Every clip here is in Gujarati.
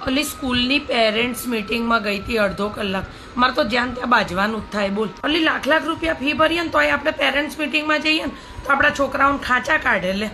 અલી સ્કૂલની પેરેન્ટ્સ મીટિંગમાં ગઈ હતી અડધો કલાક. મારે તો જ્યાં ત્યાં બાજવાનું જ થાય. બોલ, અલી લાખ રૂપિયા ફી ભરીએ ને તોય આપણે પેરેન્ટ્સ મીટિંગમાં જઈએ ને તો આપણા છોકરાઓને ખાંચા કાઢે. લે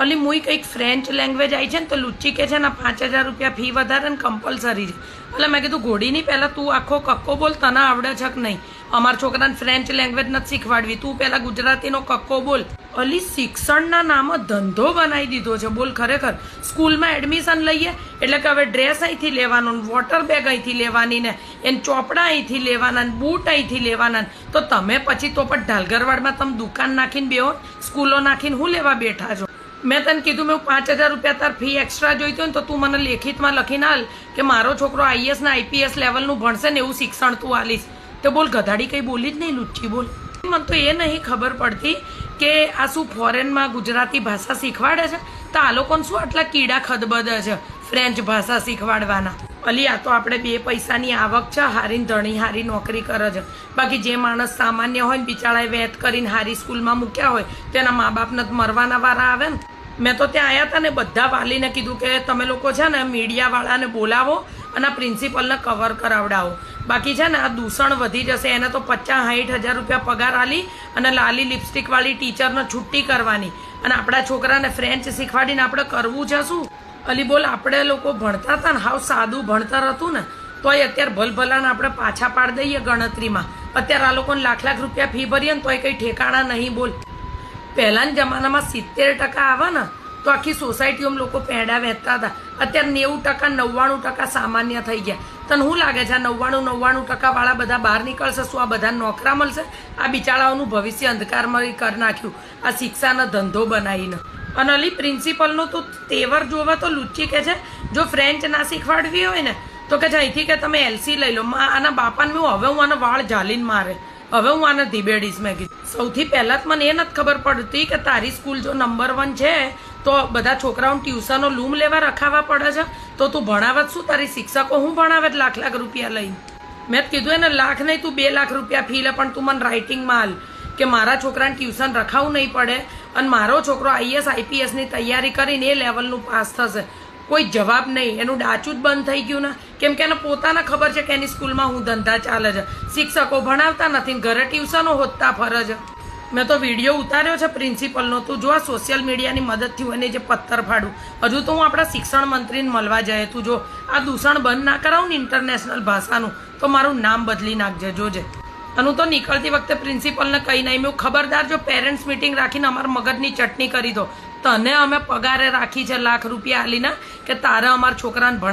અલી મુઈ કંઈક ફ્રેન્ચ લેંગ્વેજ આવી છે ને તો લુચ્ચી કે છે ને 5,000 રૂપિયા ફી વધારે ને કમ્પલસરી છે. એટલે મેં કીધું ઘોડીની પહેલાં તું આખો કક્કો બોલ, તને આવડે છે કે નહીં? અમારા છોકરાને ફ્રેન્ચ લેંગ્વેજ નથી શીખવાડવી, તું પહેલાં ગુજરાતીનો કક્કો બોલ. અલી શિક્ષણના નામે ધંધો બનાવી દીધો છે. બોલ, ખરેખર સ્કૂલમાં એડમિશન લઈએ એટલે કે હવે ડ્રેસ અહીંથી લેવાનો, વોટર બેગ અહીંથી લેવાની, ને એને ચોપડા અહીંથી લેવાના, બૂટ અહીંથી લેવાના. તો તમે પછી તો પણ ઢાલગરવાડમાં તમે દુકાન નાખીને બેહો, સ્કૂલો નાખીને હું લેવા બેઠા છો? મેં તને કીધું મેં 5,000 રૂપિયા તાર ફી એક્સ્ટ્રા જોઈતી હોય ને તો તું મને લેખિતમાં લખીને હાલ કે મારો છોકરો IAS ને IPS લેવલનું ભણશે ને એવું શિક્ષણ તું આલીશ. તો બોલ, ગધાડી કંઈ બોલી જ નહીં, લુચ્ચી. બોલ, મને તો એ નહીં ખબર પડતી કે આ શું ફોરેનમાં ગુજરાતી ભાષા શીખવાડે છે તો આ લોકોને શું આટલા કીડા ખદબદ છે ફ્રેન્ચ ભાષા શીખવાડવાના? અલી આ તો આપણે 2 પૈસાની આવક છે, હારીને ધણી હારી નોકરી કરે છે. બાકી જે માણસ સામાન્ય હોય ને બિચારાએ વેત કરીને હારી સ્કૂલમાં મૂક્યા હોય તેના મા બાપને મરવાના વારા આવે ને. મેં તો ત્યાં આવ્યા હતા ને બધા વાલીને કીધું કે તમે લોકો છે ને મીડિયાવાળાને બોલાવો અને પ્રિન્સિપલને કવર કરાવડાવો. બાકી છે ને આ દૂષણ વધી જશે. એને તો 50-60 હજાર રૂપિયા પગાર આલી અને લાલી લિપસ્ટિકવાળી ટીચરને છુટ્ટી કરવાની અને આપણા છોકરાને ફ્રેન્ચ શીખવાડીને આપણે કરવું છે શું? અલી બોલ, આપણે લોકો ભણતા હતા ને હાવ સાદું ભણતર હતું ને તોય અત્યારે ભલભલાને આપણે પાછા પાડી દઈએ ગણતરીમાં. અત્યારે આ લોકોને લાખ રૂપિયા ફી ભરીએ ને તોય કંઈ ઠેકાણા નહીં. બોલ, પહેલાના જમાનામાં 70% આવે ને તો આખી સોસાયટીઓમાં લોકો પેડા વહેતા હતા. અત્યારે 90%, 99% સામાન્ય થઈ ગયા. તને શું લાગે છે આ 99% વાળા બધા બહાર નીકળશે? શું આ બધા નોકરા મળશે? આ બિચારાઓનું ભવિષ્ય અંધકારમાં કરી નાખ્યું આ શિક્ષાનો ધંધો બનાવીને. અને અલી પ્રિન્સિપલનો તો તેવર જોવા તો લુચ્ચી કે છે જો ફ્રેન્ચ ના શીખવાડવી હોય ને તો કે છે અહીંથી કે તમે LC લઈ લો. આના બાપાને હવે હું આના વાળ ઝાલીને મારે, હવે હું આને ધીબેડીશ. મેં કીધું સૌથી પહેલાં જ મને એ નથી ખબર પડતી કે તારી સ્કૂલ જો નંબર 1 છે તો બધા છોકરાઓને ટ્યુશનો લૂમ લેવા રખાવા પડે છે તો તું ભણાવત શું? તારી શિક્ષકો હું ભણાવત લાખ રૂપિયા લઈને? મેં કીધું એને લાખ નહીં, તું 2 લાખ રૂપિયા ફી લે, પણ તું મને રાઇટિંગમાં હાલ કે મારા છોકરાને ટ્યુશન રખાવવું નહીં પડે અને મારો છોકરો IAS IPSની તૈયારી કરીને એ લેવલનું પાસ થશે. કોઈ જવાબ નહીં. એનું ડાચું જ બંધ થઈ ગયું ને, કેમ કે એને પોતાને ખબર છે કે એની સ્કૂલમાં હું ધંધા ચાલે છે, શિક્ષકો ભણાવતા નથી, ઘરે ટ્યુશનો હોતા ફરે છે. મેં તો વિડીયો ઉતાર્યો છે પ્રિન્સિપલનો, તું જો આ સોશિયલ મીડિયાની મદદથી હું એને જે પથ્થર ફાડું. હજુ તો હું આપણા શિક્ષણ મંત્રીને મળવા જાય. તું જો આ દૂષણ બંધ ના કરાવું ને ઇન્ટરનેશનલ ભાષાનું તો મારું નામ બદલી નાખજે, જોજે. અને હું તો નીકળતી વખતે પ્રિન્સિપલને કહી નહીં, મેં ખબરદાર જો પેરેન્ટ્સ મીટિંગ રાખીને અમારા મગજની ચટણી કરી દો. તને અમે પગારે રાખી છે લાખ રૂપિયા આલીને કે તારે અમારા છોકરાને ભણાવ.